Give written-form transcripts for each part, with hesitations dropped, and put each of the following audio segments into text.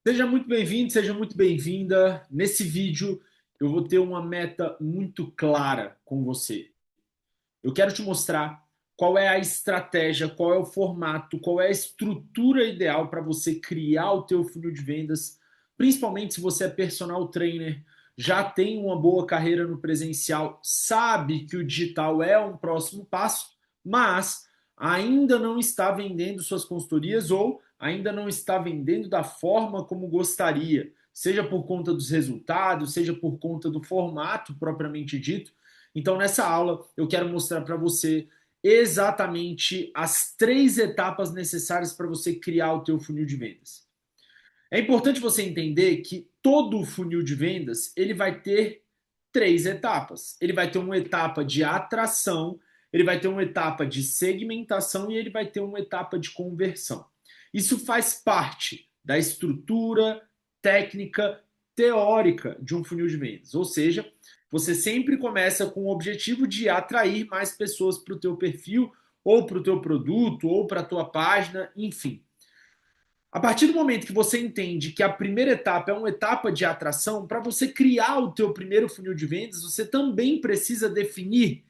Seja muito bem-vindo, seja muito bem-vinda. Nesse vídeo, eu vou ter uma meta muito clara com você. Eu quero te mostrar qual é a estratégia, qual é o formato, qual é a estrutura ideal para você criar o teu funil de vendas, principalmente se você é personal trainer, já tem uma boa carreira no presencial, sabe que o digital é um próximo passo, mas ainda não está vendendo suas consultorias ou ainda não está vendendo da forma como gostaria, seja por conta dos resultados, seja por conta do formato propriamente dito. Então, nessa aula, eu quero mostrar para você exatamente as 3 etapas necessárias para você criar o teu funil de vendas. É importante você entender que todo o funil de vendas ele vai ter 3 etapas. Ele vai ter uma etapa de atração, ele vai ter uma etapa de segmentação e ele vai ter uma etapa de conversão. Isso faz parte da estrutura técnica teórica de um funil de vendas. Ou seja, você sempre começa com o objetivo de atrair mais pessoas para o teu perfil, ou para o teu produto, ou para a tua página, enfim. A partir do momento que você entende que a primeira etapa é uma etapa de atração, para você criar o teu primeiro funil de vendas, você também precisa definir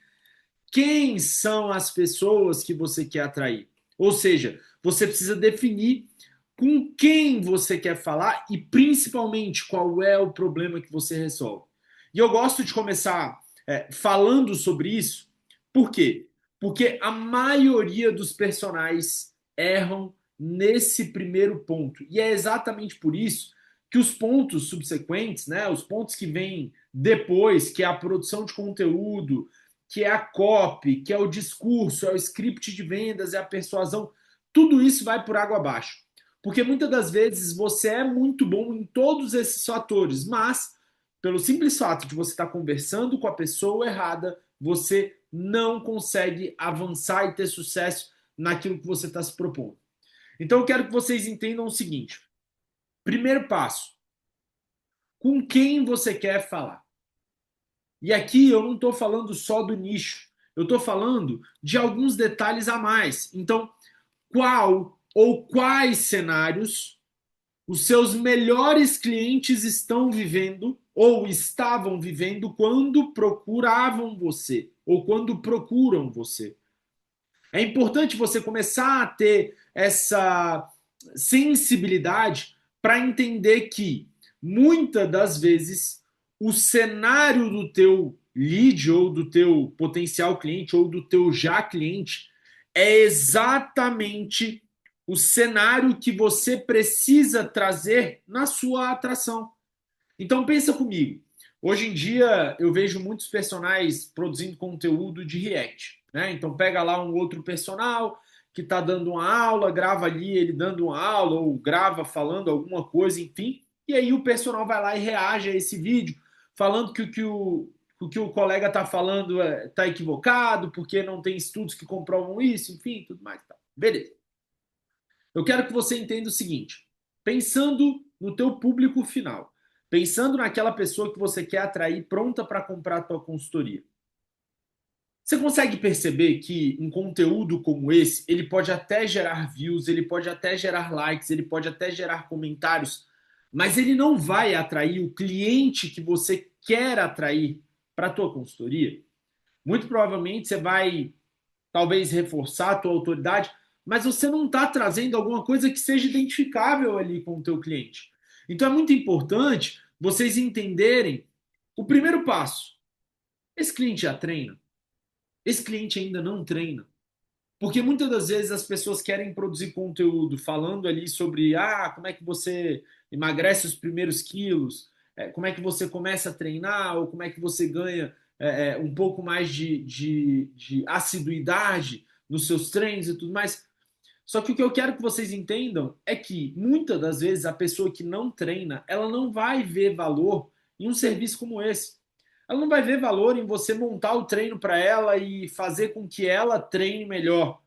quem são as pessoas que você quer atrair. Ou seja, você precisa definir com quem você quer falar e principalmente qual é o problema que você resolve. E eu gosto de começar falando sobre isso, por quê? Porque a maioria dos personagens erram nesse primeiro ponto. E é exatamente por isso que os pontos subsequentes, né, os pontos que vêm depois, que é a produção de conteúdo, que é a copy, que é o discurso, é o script de vendas, é a persuasão, tudo isso vai por água abaixo. Porque muitas das vezes você é muito bom em todos esses fatores, mas pelo simples fato de você estar conversando com a pessoa errada, você não consegue avançar e ter sucesso naquilo que você está se propondo. Então eu quero que vocês entendam o seguinte: primeiro passo, com quem você quer falar? E aqui eu não estou falando só do nicho, eu estou falando de alguns detalhes a mais. Então, qual ou quais cenários os seus melhores clientes estão vivendo ou estavam vivendo quando procuravam você ou quando procuram você? É importante você começar a ter essa sensibilidade para entender que muitas das vezes o cenário do teu lead ou do teu potencial cliente ou do teu já cliente é exatamente o cenário que você precisa trazer na sua atração. Então pensa comigo. Hoje em dia eu vejo muitos personagens produzindo conteúdo de React, né? Então pega lá um outro personal que está dando uma aula, grava ali ele dando uma aula ou grava falando alguma coisa, enfim, e aí o personal vai lá e reage a esse vídeo falando que o colega está falando está equivocado, porque não tem estudos que comprovam isso, enfim, tudo mais. Tá. Beleza. Eu quero que você entenda o seguinte: pensando no teu público final, pensando naquela pessoa que você quer atrair pronta para comprar a tua consultoria. Você consegue perceber que um conteúdo como esse, ele pode até gerar views, ele pode até gerar likes, ele pode até gerar comentários, mas ele não vai atrair o cliente que você quer atrair para a tua consultoria? Muito provavelmente você vai talvez reforçar a tua autoridade, mas você não está trazendo alguma coisa que seja identificável ali com o teu cliente. Então é muito importante vocês entenderem o primeiro passo. Esse cliente já treina? Esse cliente ainda não treina? Porque muitas das vezes as pessoas querem produzir conteúdo falando ali sobre como é que você emagrece os primeiros quilos, como é que você começa a treinar, ou como é que você ganha um pouco mais de assiduidade nos seus treinos e tudo mais. Só que o que eu quero que vocês entendam é que muitas das vezes a pessoa que não treina, ela não vai ver valor em um serviço como esse. Ela não vai ver valor em você montar o treino para ela e fazer com que ela treine melhor.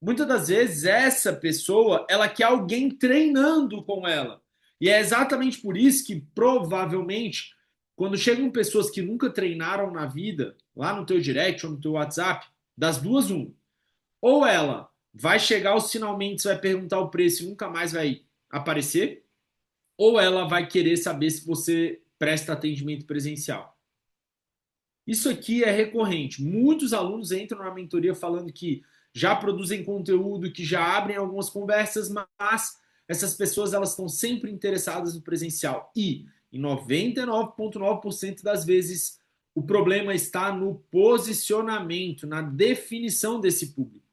Muitas das vezes essa pessoa, ela quer alguém treinando com ela. E é exatamente por isso que provavelmente quando chegam pessoas que nunca treinaram na vida, lá no teu direct ou no teu WhatsApp, das duas uma, ou ela vai chegar aos finalmente, vai perguntar o preço e nunca mais vai aparecer, ou ela vai querer saber se você presta atendimento presencial. Isso aqui é recorrente. Muitos alunos entram na mentoria falando que já produzem conteúdo, que já abrem algumas conversas, mas essas pessoas elas estão sempre interessadas no presencial. E em 99,9% das vezes o problema está no posicionamento, na definição desse público.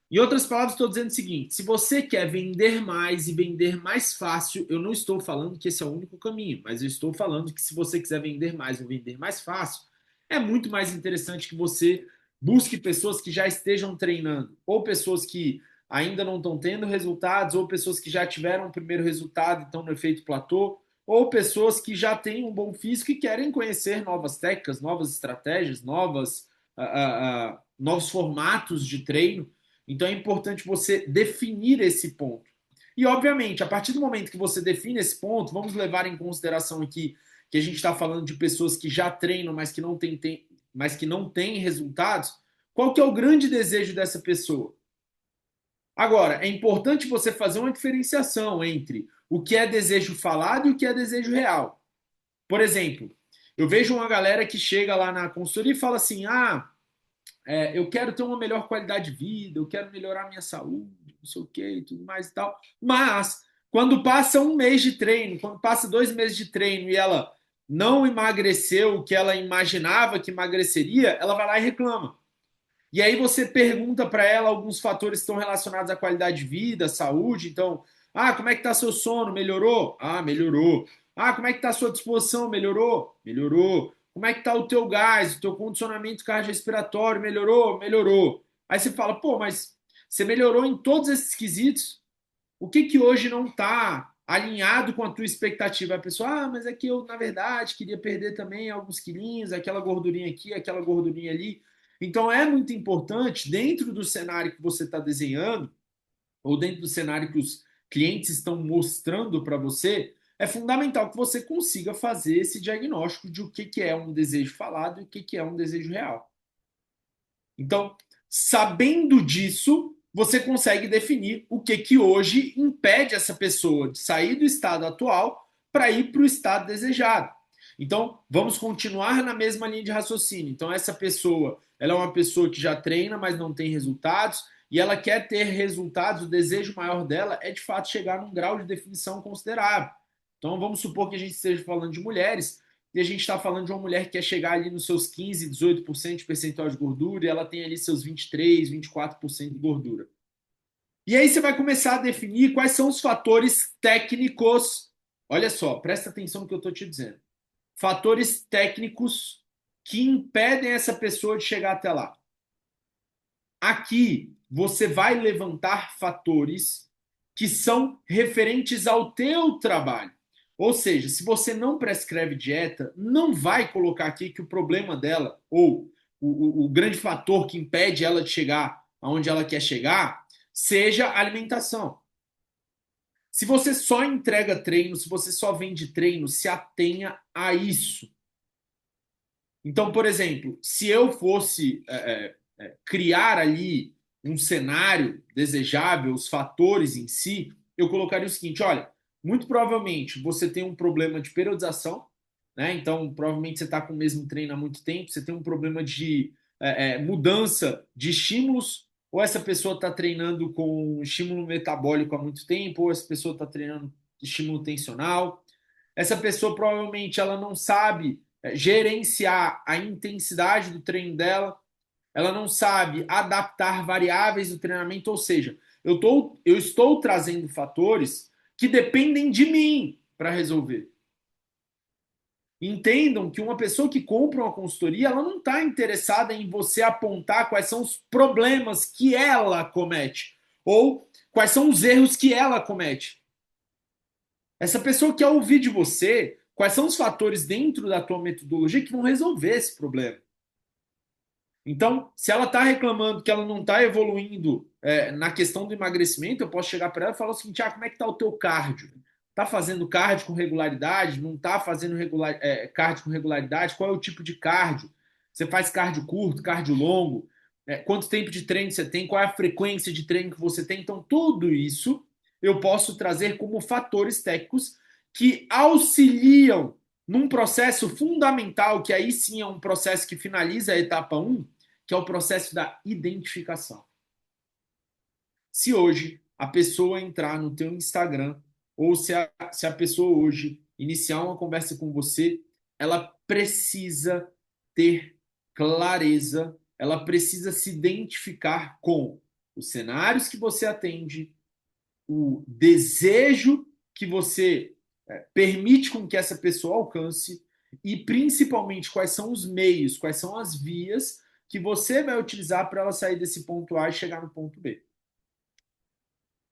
Em outras palavras, estou dizendo o seguinte: se você quer vender mais e vender mais fácil, eu não estou falando que esse é o único caminho, mas eu estou falando que se você quiser vender mais ou vender mais fácil, é muito mais interessante que você busque pessoas que já estejam treinando, ou pessoas que ainda não estão tendo resultados, ou pessoas que já tiveram o primeiro resultado e estão no efeito platô, ou pessoas que já têm um bom físico e querem conhecer novas técnicas, novas estratégias, novos formatos de treino. Então é importante você definir esse ponto. E, obviamente, a partir do momento que você define esse ponto, vamos levar em consideração aqui que a gente está falando de pessoas que já treinam, mas que não têm resultados. Qual que é o grande desejo dessa pessoa? Agora, é importante você fazer uma diferenciação entre o que é desejo falado e o que é desejo real. Por exemplo, eu vejo uma galera que chega lá na consultoria e fala assim: eu quero ter uma melhor qualidade de vida, eu quero melhorar a minha saúde, não sei o que e tudo mais e tal. Mas, quando passa um mês de treino, quando passa 2 meses de treino e ela não emagreceu o que ela imaginava que emagreceria, ela vai lá e reclama. E aí você pergunta para ela alguns fatores que estão relacionados à qualidade de vida, saúde. Então, como é que está seu sono? Melhorou? Melhorou. Como é que está a sua disposição? Melhorou? Melhorou. Como é que está o teu gás, o teu condicionamento cardiorrespiratório? Melhorou? Melhorou. Aí você fala, pô, mas você melhorou em todos esses quesitos? O que que hoje não está alinhado com a tua expectativa? A pessoa, mas é que eu, na verdade, queria perder também alguns quilinhos, aquela gordurinha aqui, aquela gordurinha ali. Então é muito importante, dentro do cenário que você está desenhando, ou dentro do cenário que os clientes estão mostrando para você, é fundamental que você consiga fazer esse diagnóstico de o que, que é um desejo falado e o que, que é um desejo real. Então, sabendo disso, você consegue definir o que que hoje impede essa pessoa de sair do estado atual para ir para o estado desejado. Então, vamos continuar na mesma linha de raciocínio. Então, essa pessoa, ela é uma pessoa que já treina, mas não tem resultados, e ela quer ter resultados, o desejo maior dela é de fato chegar num grau de definição considerável. Então, vamos supor que a gente esteja falando de mulheres, e a gente está falando de uma mulher que quer chegar ali nos seus 15, 18% de percentual de gordura e ela tem ali seus 23, 24% de gordura. E aí você vai começar a definir quais são os fatores técnicos. Olha só, presta atenção no que eu estou te dizendo. Fatores técnicos que impedem essa pessoa de chegar até lá. Aqui você vai levantar fatores que são referentes ao teu trabalho. Ou seja, se você não prescreve dieta, não vai colocar aqui que o problema dela, ou o grande fator que impede ela de chegar aonde ela quer chegar, seja a alimentação. Se você só entrega treino, se você só vende treino, se atenha a isso. Então, por exemplo, se eu fosse criar ali um cenário desejável, os fatores em si, eu colocaria o seguinte: olha, muito provavelmente você tem um problema de periodização, né? Então, provavelmente você está com o mesmo treino há muito tempo, você tem um problema de mudança de estímulos, ou essa pessoa está treinando com estímulo metabólico há muito tempo, ou essa pessoa está treinando estímulo tensional. Essa pessoa provavelmente ela não sabe gerenciar a intensidade do treino dela, ela não sabe adaptar variáveis do treinamento, ou seja, eu estou trazendo fatores que dependem de mim para resolver. Entendam que uma pessoa que compra uma consultoria, ela não está interessada em você apontar quais são os problemas que ela comete ou quais são os erros que ela comete. Essa pessoa quer ouvir de você quais são os fatores dentro da tua metodologia que vão resolver esse problema. Então, se ela está reclamando que ela não está evoluindo na questão do emagrecimento, eu posso chegar para ela e falar o seguinte: como é que está o teu cardio? Está fazendo cardio com regularidade? Não está fazendo cardio com regularidade? Qual é o tipo de cardio? Você faz cardio curto, cardio longo? Quanto tempo de treino você tem? Qual é a frequência de treino que você tem? Então, tudo isso eu posso trazer como fatores técnicos que auxiliam num processo fundamental, que aí sim é um processo que finaliza a etapa um, que é o processo da identificação. Se hoje a pessoa entrar no teu Instagram, ou se a pessoa hoje iniciar uma conversa com você, ela precisa ter clareza, ela precisa se identificar com os cenários que você atende, o desejo que você permite com que essa pessoa alcance e principalmente quais são os meios, quais são as vias que você vai utilizar para ela sair desse ponto A e chegar no ponto B.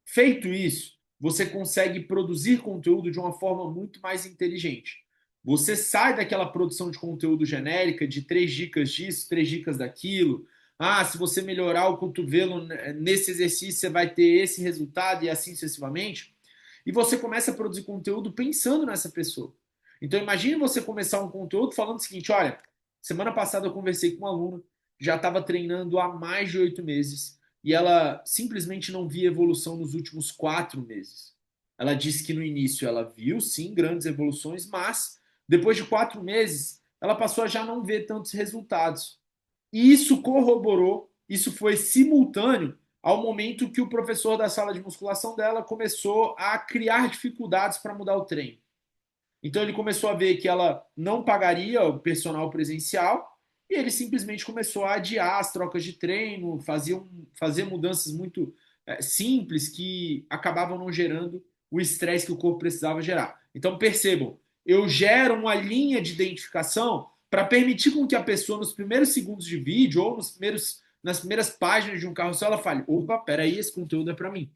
Feito isso, você consegue produzir conteúdo de uma forma muito mais inteligente. Você sai daquela produção de conteúdo genérica de 3 dicas disso, 3 dicas daquilo. Ah, se você melhorar o cotovelo nesse exercício, você vai ter esse resultado e assim sucessivamente. E você começa a produzir conteúdo pensando nessa pessoa. Então imagine você começar um conteúdo falando o seguinte, olha, semana passada eu conversei com uma aluna, já estava treinando há mais de 8 meses, e ela simplesmente não via evolução nos últimos 4 meses. Ela disse que no início ela viu, sim, grandes evoluções, mas depois de 4 meses, ela passou a já não ver tantos resultados. E isso corroborou, isso foi simultâneo ao momento que o professor da sala de musculação dela começou a criar dificuldades para mudar o treino. Então ele começou a ver que ela não pagaria o personal presencial e ele simplesmente começou a adiar as trocas de treino, fazer mudanças muito simples que acabavam não gerando o estresse que o corpo precisava gerar. Então percebam, eu gero uma linha de identificação para permitir com que a pessoa, nos primeiros segundos de vídeo ou nas primeiras páginas de um carrossel, ela fale: opa, peraí, esse conteúdo é para mim.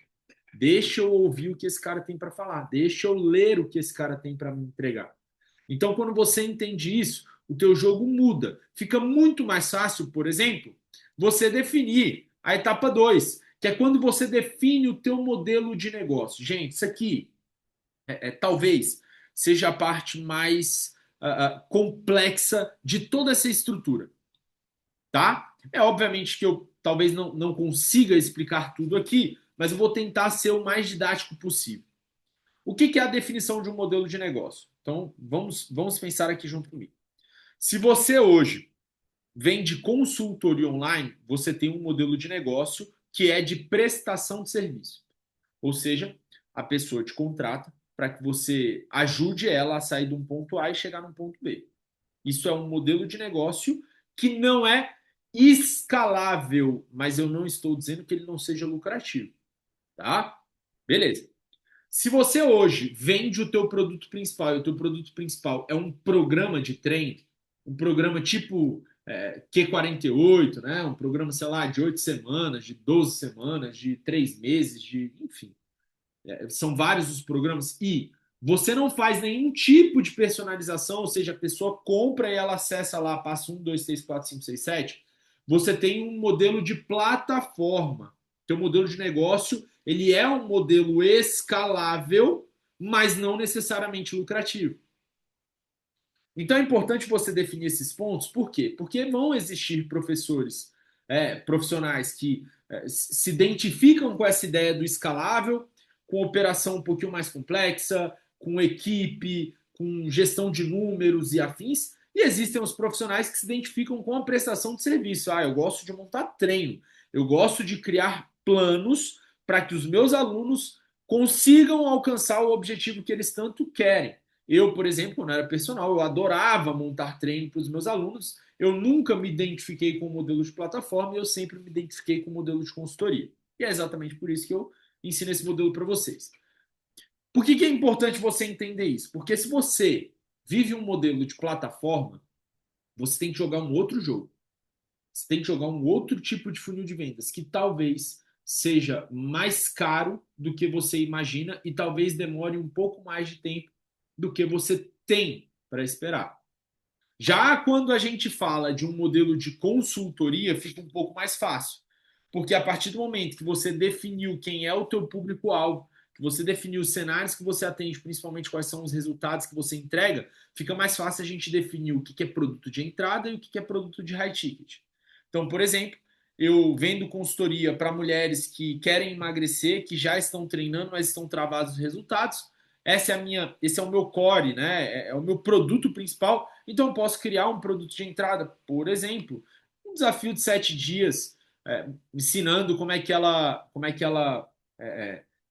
Deixa eu ouvir o que esse cara tem para falar. Deixa eu ler o que esse cara tem para me entregar. Então, quando você entende isso, o teu jogo muda. Fica muito mais fácil, por exemplo, você definir a etapa 2, que é quando você define o teu modelo de negócio. Gente, isso aqui talvez seja a parte mais complexa de toda essa estrutura, tá? É obviamente que eu talvez não consiga explicar tudo aqui, mas eu vou tentar ser o mais didático possível. O que é a definição de um modelo de negócio? Então, vamos pensar aqui junto comigo. Se você hoje vende consultoria online, você tem um modelo de negócio que é de prestação de serviço. Ou seja, a pessoa te contrata para que você ajude ela a sair de um ponto A e chegar num ponto B. Isso é um modelo de negócio que não é escalável, mas eu não estou dizendo que ele não seja lucrativo, tá? Beleza. Se você hoje vende o teu produto principal e o teu produto principal é um programa de treino, um programa tipo Q48, né? Um programa, sei lá, de 8 semanas, de 12 semanas, de 3 meses, enfim. São vários os programas e você não faz nenhum tipo de personalização, ou seja, a pessoa compra e ela acessa lá, passa 1, 2, 3, 4, 5, 6, 7. Você tem um modelo de plataforma. Teu modelo de negócio, ele é um modelo escalável, mas não necessariamente lucrativo. Então é importante você definir esses pontos, por quê? Porque vão existir professores, profissionais que se identificam com essa ideia do escalável, com operação um pouquinho mais complexa, com equipe, com gestão de números e afins, e existem os profissionais que se identificam com a prestação de serviço. Ah, eu gosto de montar treino, eu gosto de criar planos para que os meus alunos consigam alcançar o objetivo que eles tanto querem. Eu, por exemplo, quando era personal, eu adorava montar treino para os meus alunos. Eu nunca me identifiquei com o modelo de plataforma e eu sempre me identifiquei com o modelo de consultoria. E é exatamente por isso que eu ensino esse modelo para vocês. Por que é importante você entender isso? Porque se você vive um modelo de plataforma, você tem que jogar um outro jogo. Você tem que jogar um outro tipo de funil de vendas, que talvez seja mais caro do que você imagina e talvez demore um pouco mais de tempo do que você tem para esperar. Já quando a gente fala de um modelo de consultoria, fica um pouco mais fácil. Porque a partir do momento que você definiu quem é o teu público-alvo, que você definiu os cenários que você atende, principalmente quais são os resultados que você entrega, fica mais fácil a gente definir o que é produto de entrada e o que é produto de high ticket. Então, por exemplo, eu vendo consultoria para mulheres que querem emagrecer, que já estão treinando, mas estão travados os resultados. esse é o meu core, né? É o meu produto principal. Então eu posso criar um produto de entrada, por exemplo, um desafio de 7 dias, ensinando como é que ela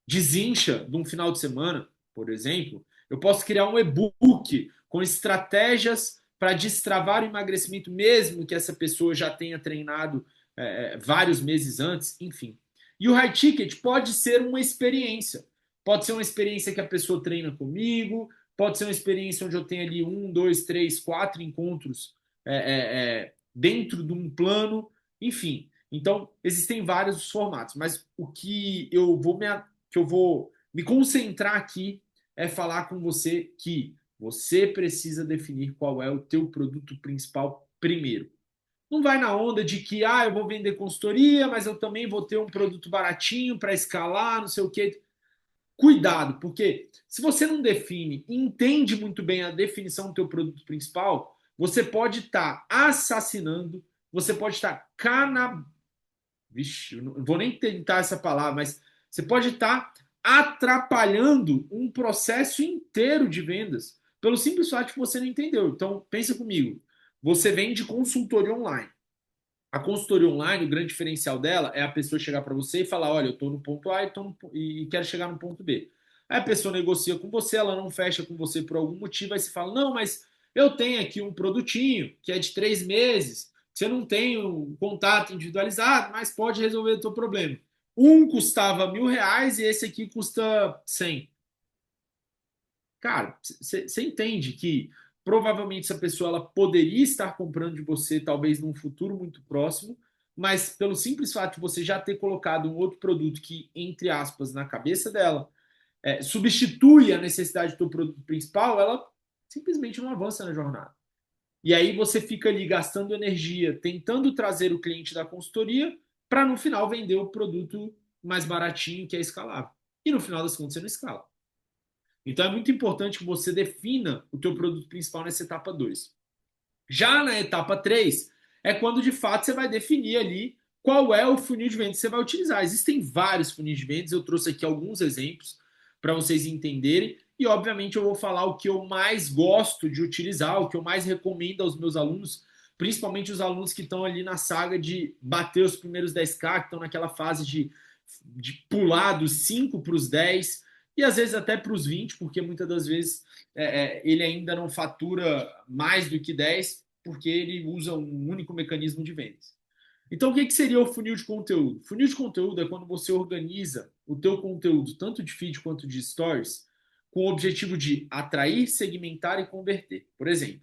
desincha de um final de semana, por exemplo. Eu posso criar um e-book com estratégias para destravar o emagrecimento, mesmo que essa pessoa já tenha treinado vários meses antes, enfim. E o high ticket pode ser uma experiência. Pode ser uma experiência que a pessoa treina comigo, pode ser uma experiência onde eu tenho ali 1, 2, 3, 4 encontros dentro de um plano, enfim. Então, existem vários formatos, mas o que eu vou me concentrar aqui é falar com você que você precisa definir qual é o teu produto principal primeiro. Não vai na onda de que eu vou vender consultoria, mas eu também vou ter um produto baratinho para escalar, não sei o quê. Cuidado, porque se você não define e entende muito bem a definição do teu produto principal, você pode estar assassinando, você pode estar Vixe, eu não vou nem tentar essa palavra, mas você pode estar atrapalhando um processo inteiro de vendas pelo simples fato de que você não entendeu. Então, pensa comigo. Você vende consultoria online. A consultoria online, o grande diferencial dela é a pessoa chegar para você e falar: olha, eu estou no ponto A e quero chegar no ponto B. Aí a pessoa negocia com você, ela não fecha com você por algum motivo, aí você fala: não, mas eu tenho aqui um produtinho que é de 3 meses, você não tem um contato individualizado, mas pode resolver o teu problema. Um custava R$ 1.000 e esse aqui custa 100. Cara, você entende que provavelmente essa pessoa ela poderia estar comprando de você, talvez num futuro muito próximo, mas pelo simples fato de você já ter colocado um outro produto que, entre aspas, na cabeça dela, substitui a necessidade do teu produto principal, ela simplesmente não avança na jornada. E aí você fica ali gastando energia, tentando trazer o cliente da consultoria para no final vender o produto mais baratinho, que é escalável. E no final das contas você não escala. Então é muito importante que você defina o teu produto principal nessa etapa 2. Já na etapa 3 é quando de fato você vai definir ali qual é o funil de vendas que você vai utilizar. Existem vários funis de vendas, eu trouxe aqui alguns exemplos para vocês entenderem e obviamente eu vou falar o que eu mais gosto de utilizar, o que eu mais recomendo aos meus alunos, principalmente os alunos que estão ali na saga de bater os primeiros 10K, que estão naquela fase de pular dos 5 para os 10 e às vezes até para os 20, porque muitas das vezes ele ainda não fatura mais do que 10, porque ele usa um único mecanismo de vendas. Então, o que seria o funil de conteúdo? Funil de conteúdo é quando você organiza o teu conteúdo, tanto de feed quanto de stories, com o objetivo de atrair, segmentar e converter. Por exemplo,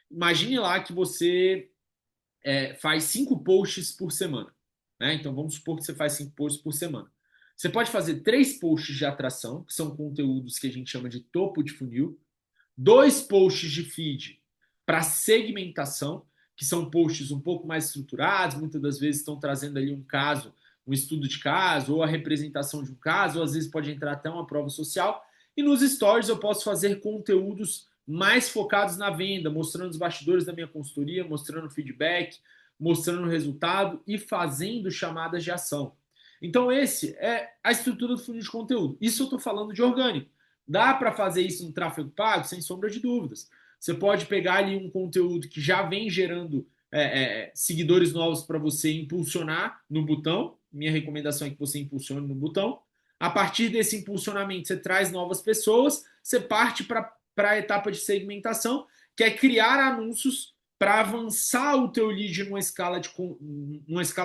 imagine lá que você faz 5 posts por semana. Né? Então, vamos supor que você faz 5 posts por semana. Você pode fazer 3 posts de atração, que são conteúdos que a gente chama de topo de funil, 2 posts de feed para segmentação, que são posts um pouco mais estruturados, muitas das vezes estão trazendo ali um caso, um estudo de caso, ou a representação de um caso, ou às vezes pode entrar até uma prova social. E nos stories eu posso fazer conteúdos mais focados na venda, mostrando os bastidores da minha consultoria, mostrando feedback, mostrando o resultado e fazendo chamadas de ação. Então, esse é a estrutura do funil de conteúdo. Isso eu estou falando de orgânico. Dá para fazer isso no tráfego pago? Sem sombra de dúvidas. Você pode pegar ali um conteúdo que já vem gerando seguidores novos para você impulsionar no botão. Minha recomendação é que você impulsione no botão. A partir desse impulsionamento, você traz novas pessoas, você parte para a etapa de segmentação, que é criar anúncios para avançar o teu lead numa escala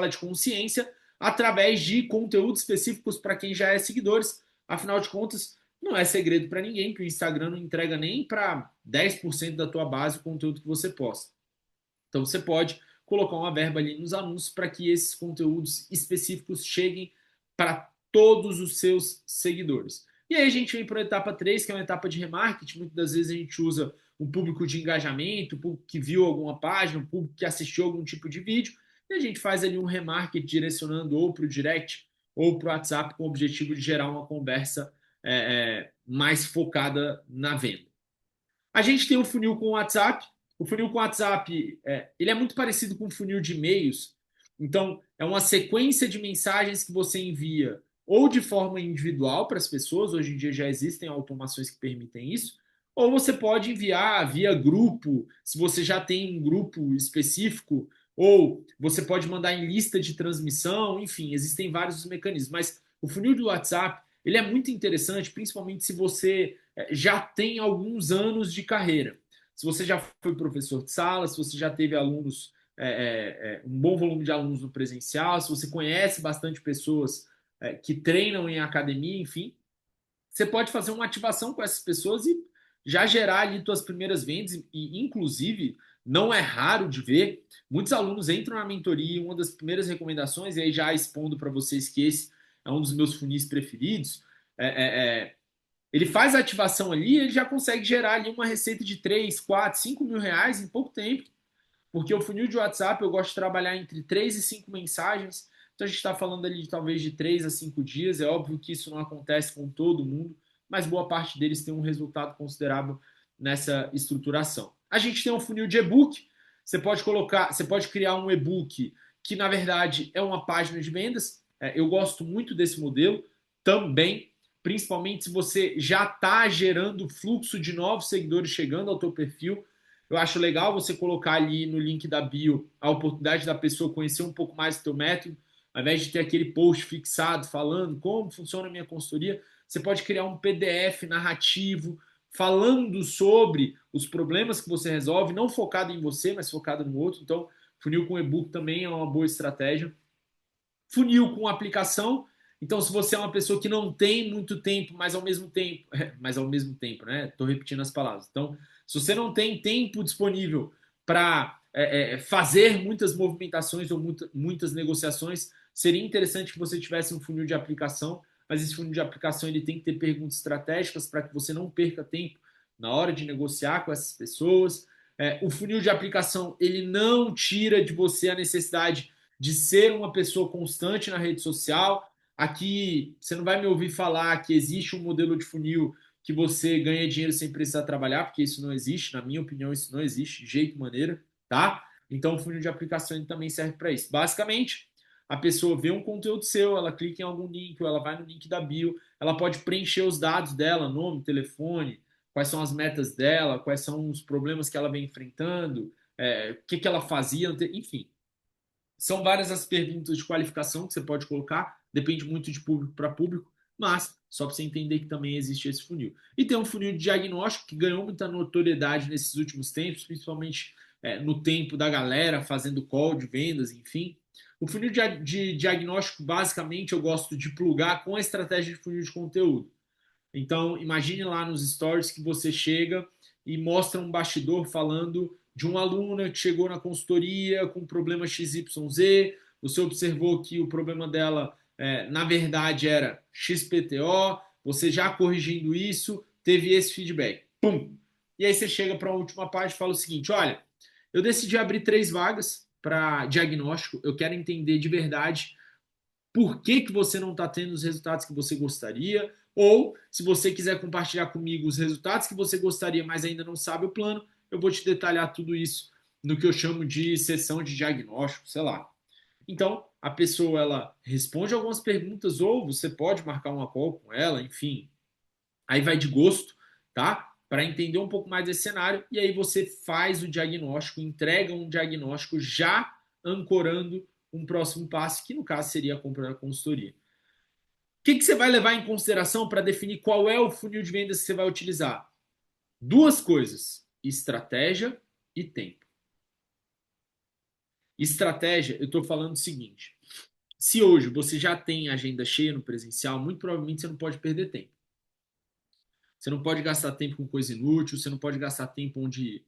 de consciência através de conteúdos específicos para quem já é seguidores. Afinal de contas, não é segredo para ninguém que o Instagram não entrega nem para 10% da tua base o conteúdo que você posta. Então você pode colocar uma verba ali nos anúncios para que esses conteúdos específicos cheguem para todos os seus seguidores. E aí a gente vem para a etapa 3, que é uma etapa de remarketing. Muitas das vezes a gente usa um público de engajamento, um público que viu alguma página, um público que assistiu algum tipo de vídeo, e a gente faz ali um remarketing direcionando ou para o direct ou para o WhatsApp com o objetivo de gerar uma conversa mais focada na venda. A gente tem um funil com o WhatsApp. O funil com o WhatsApp ele é muito parecido com o funil de e-mails. Então, é uma sequência de mensagens que você envia ou de forma individual para as pessoas, hoje em dia já existem automações que permitem isso, ou você pode enviar via grupo, se você já tem um grupo específico, ou você pode mandar em lista de transmissão, enfim, existem vários mecanismos. Mas o funil do WhatsApp, ele é muito interessante, principalmente se você já tem alguns anos de carreira. Se você já foi professor de sala, se você já teve alunos, um bom volume de alunos no presencial, se você conhece bastante pessoas que treinam em academia, enfim, você pode fazer uma ativação com essas pessoas e já gerar ali suas primeiras vendas. E, inclusive, não é raro de ver, muitos alunos entram na mentoria e uma das primeiras recomendações, e aí já expondo para vocês que esse é um dos meus funis preferidos, é, é, é, ele faz a ativação ali, ele já consegue gerar ali uma receita de 3, 4, 5 mil reais em pouco tempo. Porque o funil de WhatsApp eu gosto de trabalhar entre 3 e 5 mensagens. Então a gente está falando ali de talvez de 3 a 5 dias. É óbvio que isso não acontece com todo mundo, mas boa parte deles tem um resultado considerável nessa estruturação. A gente tem um funil de e-book. Você pode criar um e-book que na verdade é uma página de vendas. Eu gosto muito desse modelo também, principalmente se você já está gerando fluxo de novos seguidores chegando ao teu perfil. Eu acho legal você colocar ali no link da bio a oportunidade da pessoa conhecer um pouco mais do teu método, ao invés de ter aquele post fixado falando como funciona a minha consultoria, você pode criar um PDF narrativo falando sobre os problemas que você resolve, não focado em você, mas focado no outro. Então, funil com e-book também é uma boa estratégia. Funil com aplicação. Então, se você é uma pessoa que não tem muito tempo, mas ao mesmo tempo, né? Estou repetindo as palavras. Então, se você não tem tempo disponível para fazer muitas movimentações ou muitas negociações, seria interessante que você tivesse um funil de aplicação, mas esse funil de aplicação ele tem que ter perguntas estratégicas para que você não perca tempo na hora de negociar com essas pessoas. O funil de aplicação ele não tira de você a necessidade de ser uma pessoa constante na rede social. Aqui você não vai me ouvir falar que existe um modelo de funil que você ganha dinheiro sem precisar trabalhar, porque isso não existe, na minha opinião, isso não existe de jeito maneira, tá? Então o funil de aplicação também serve para isso. Basicamente, a pessoa vê um conteúdo seu, ela clica em algum link, ou ela vai no link da bio, ela pode preencher os dados dela, nome, telefone, quais são as metas dela, quais são os problemas que ela vem enfrentando, o que ela fazia, enfim. São várias as perguntas de qualificação que você pode colocar, depende muito de público para público, mas só para você entender que também existe esse funil. E tem um funil de diagnóstico que ganhou muita notoriedade nesses últimos tempos, principalmente no tempo da galera fazendo call de vendas, enfim. O funil de diagnóstico, basicamente, eu gosto de plugar com a estratégia de funil de conteúdo. Então, imagine lá nos stories que você chega e mostra um bastidor falando de uma aluna que chegou na consultoria com problema XYZ, você observou que o problema dela, na verdade, era XPTO, você já corrigindo isso, teve esse feedback. Pum! E aí você chega para a última página e fala o seguinte, olha, eu decidi abrir 3 vagas para diagnóstico, eu quero entender de verdade por que, que você não está tendo os resultados que você gostaria, ou se você quiser compartilhar comigo os resultados que você gostaria, mas ainda não sabe o plano, eu vou te detalhar tudo isso no que eu chamo de sessão de diagnóstico, sei lá. Então, a pessoa ela responde algumas perguntas, ou você pode marcar uma call com ela, enfim. Aí vai de gosto, tá? Para entender um pouco mais desse cenário, e aí você faz o diagnóstico, entrega um diagnóstico já ancorando um próximo passo, que no caso seria a compra da consultoria. O que você vai levar em consideração para definir qual é o funil de vendas que você vai utilizar? 2 coisas: estratégia e tempo. Estratégia, eu estou falando o seguinte: se hoje você já tem agenda cheia no presencial, muito provavelmente você não pode perder tempo. Você não pode gastar tempo com coisa inútil, você não pode gastar tempo onde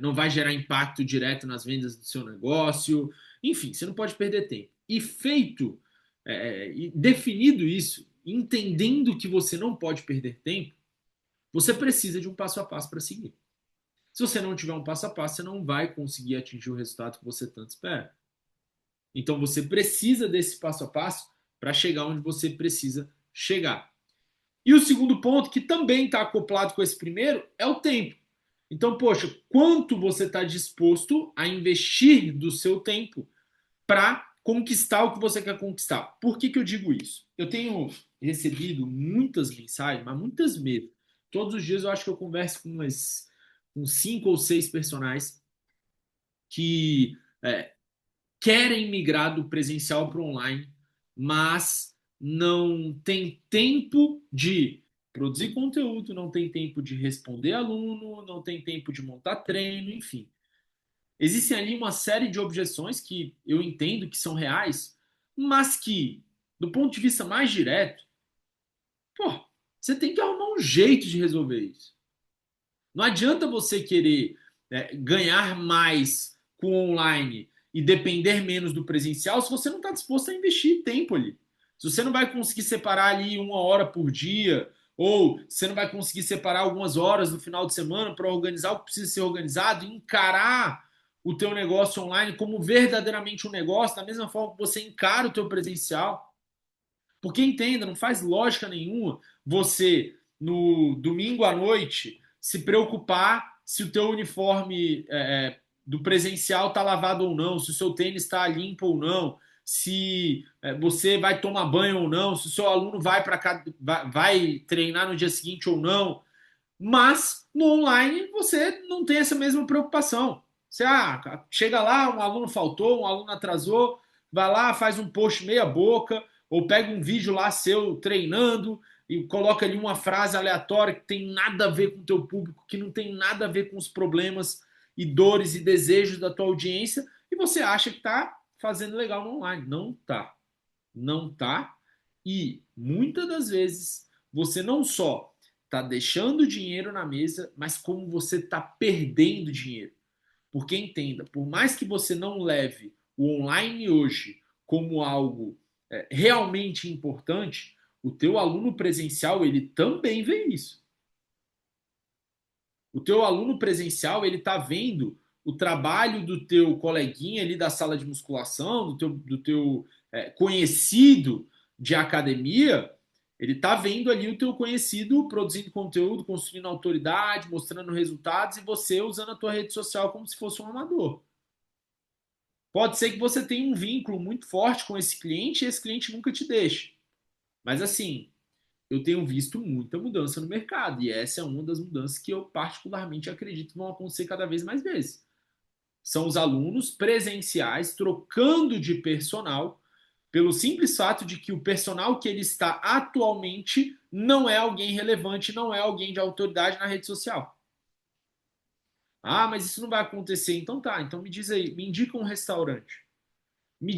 não vai gerar impacto direto nas vendas do seu negócio. Enfim, você não pode perder tempo. E feito, definido isso, entendendo que você não pode perder tempo, você precisa de um passo a passo para seguir. Se você não tiver um passo a passo, você não vai conseguir atingir o resultado que você tanto espera. Então você precisa desse passo a passo para chegar onde você precisa chegar. E o segundo ponto, que também está acoplado com esse primeiro, é o tempo. Então, poxa, quanto você está disposto a investir do seu tempo para conquistar o que você quer conquistar? Por que eu digo isso? eu tenho recebido muitas mensagens, mas muitas mesmo. Todos os dias eu acho que eu converso com 5 ou 6 personagens que querem migrar do presencial para o online, mas não tem tempo de produzir conteúdo, não tem tempo de responder aluno, não tem tempo de montar treino, enfim. Existem ali uma série de objeções que eu entendo que são reais, mas que, do ponto de vista mais direto, pô, você tem que arrumar um jeito de resolver isso. Não adianta você querer ganhar mais com o online e depender menos do presencial se você não está disposto a investir tempo ali. Se você não vai conseguir separar ali 1 hora por dia, ou você não vai conseguir separar algumas horas no final de semana para organizar o que precisa ser organizado e encarar o teu negócio online como verdadeiramente um negócio, da mesma forma que você encara o teu presencial. Porque entenda, não faz lógica nenhuma você, no domingo à noite, se preocupar se o teu uniforme do presencial está lavado ou não, se o seu tênis está limpo ou não, se você vai tomar banho ou não, se o seu aluno vai treinar no dia seguinte ou não. Mas no online você não tem essa mesma preocupação. Você chega lá, um aluno faltou, um aluno atrasou, vai lá, faz um post meia boca, ou pega um vídeo lá seu treinando e coloca ali uma frase aleatória que tem nada a ver com o teu público, que não tem nada a ver com os problemas e dores e desejos da tua audiência, e você acha que está fazendo legal no online. Não tá. Não tá. E muitas das vezes você não só está deixando dinheiro na mesa, mas como você está perdendo dinheiro. Porque entenda, por mais que você não leve o online hoje como algo realmente importante, o teu aluno presencial ele também vê isso. O teu aluno presencial ele está vendo o trabalho do teu coleguinha ali da sala de musculação, do teu conhecido de academia, ele está vendo ali o teu conhecido produzindo conteúdo, construindo autoridade, mostrando resultados e você usando a tua rede social como se fosse um amador. Pode ser que você tenha um vínculo muito forte com esse cliente e esse cliente nunca te deixe. Mas assim, eu tenho visto muita mudança no mercado e essa é uma das mudanças que eu particularmente acredito que vão acontecer cada vez mais vezes. São os alunos presenciais trocando de personal pelo simples fato de que o personal que ele está atualmente não é alguém relevante, não é alguém de autoridade na rede social. Ah, mas isso não vai acontecer. Então tá, então me diz aí, me indica um restaurante. Me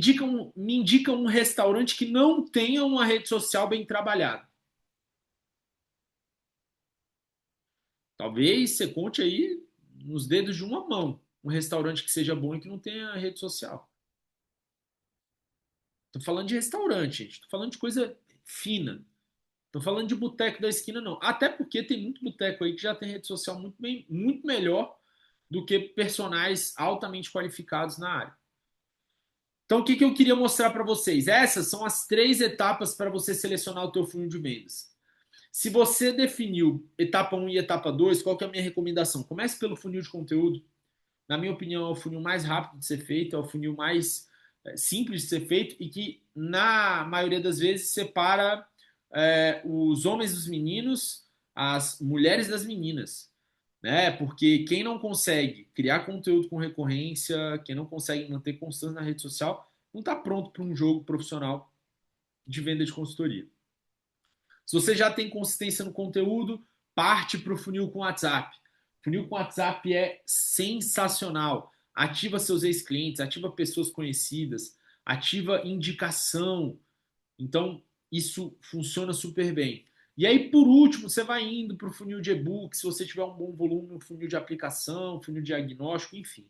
indica um restaurante que não tenha uma rede social bem trabalhada. Talvez você conte aí nos dedos de uma mão um restaurante que seja bom e que não tenha rede social. Tô falando de restaurante, gente. Tô falando de coisa fina. Tô falando de boteco da esquina, não. Até porque tem muito boteco aí que já tem rede social muito, bem, muito melhor do que personagens altamente qualificados na área. Então, o que eu queria mostrar para vocês? Essas são as 3 etapas para você selecionar o teu funil de vendas. Se você definiu etapa 1 e etapa 2, qual que é a minha recomendação? Comece pelo funil de conteúdo. Na minha opinião, é o funil mais rápido de ser feito, é o funil mais simples de ser feito e que, na maioria das vezes, separa os homens dos meninos, as mulheres das meninas. Né? Porque quem não consegue criar conteúdo com recorrência, quem não consegue manter constância na rede social, não está pronto para um jogo profissional de venda de consultoria. Se você já tem consistência no conteúdo, parte para o funil com WhatsApp. Funil com WhatsApp é sensacional. Ativa seus ex-clientes, ativa pessoas conhecidas, ativa indicação. Então, isso funciona super bem. E aí, por último, você vai indo para o funil de e-book, se você tiver um bom volume, um funil de aplicação, funil de diagnóstico, enfim.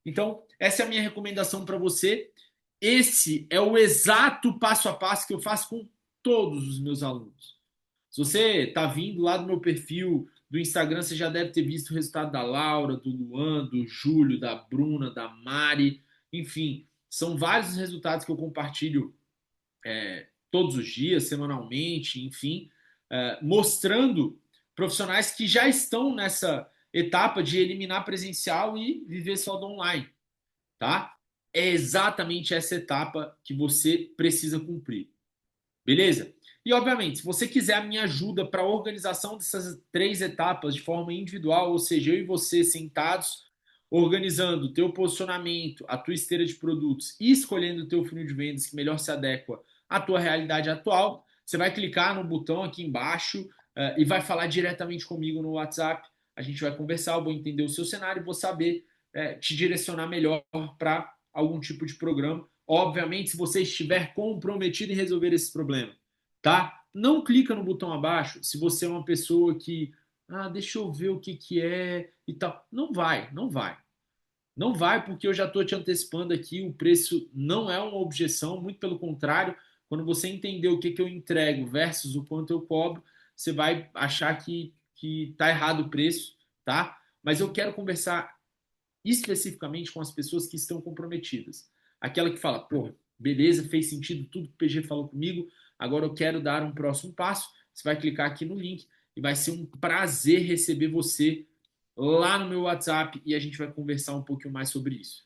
Então, essa é a minha recomendação para você. Esse é o exato passo a passo que eu faço com todos os meus alunos. Se você está vindo lá do meu perfil do Instagram, você já deve ter visto o resultado da Laura, do Luan, do Júlio, da Bruna, da Mari, enfim, são vários os resultados que eu compartilho todos os dias, semanalmente, enfim, mostrando profissionais que já estão nessa etapa de eliminar presencial e viver só do online, tá? É exatamente essa etapa que você precisa cumprir. Beleza? E, obviamente, se você quiser a minha ajuda para a organização dessas 3 etapas de forma individual, ou seja, eu e você sentados, organizando o teu posicionamento, a tua esteira de produtos e escolhendo o teu funil de vendas que melhor se adequa à tua realidade atual, você vai clicar no botão aqui embaixo e vai falar diretamente comigo no WhatsApp. A gente vai conversar, eu vou entender o seu cenário e vou saber te direcionar melhor para algum tipo de programa. Obviamente, se você estiver comprometido em resolver esse problema, tá? Não clica no botão abaixo se você é uma pessoa que, deixa eu ver o que que é e tal. Não vai, não vai. Não vai porque eu já estou te antecipando aqui, o preço não é uma objeção, muito pelo contrário, quando você entender o que que eu entrego versus o quanto eu cobro, você vai achar que tá errado o preço, tá? Mas eu quero conversar especificamente com as pessoas que estão comprometidas. Aquela que fala, pô, beleza, fez sentido tudo que o PG falou comigo, agora eu quero dar um próximo passo. Você vai clicar aqui no link e vai ser um prazer receber você lá no meu WhatsApp e a gente vai conversar um pouquinho mais sobre isso.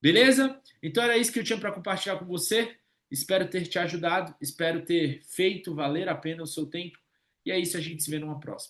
Beleza? Então era isso que eu tinha para compartilhar com você. Espero ter te ajudado, espero ter feito valer a pena o seu tempo. E é isso, a gente se vê numa próxima.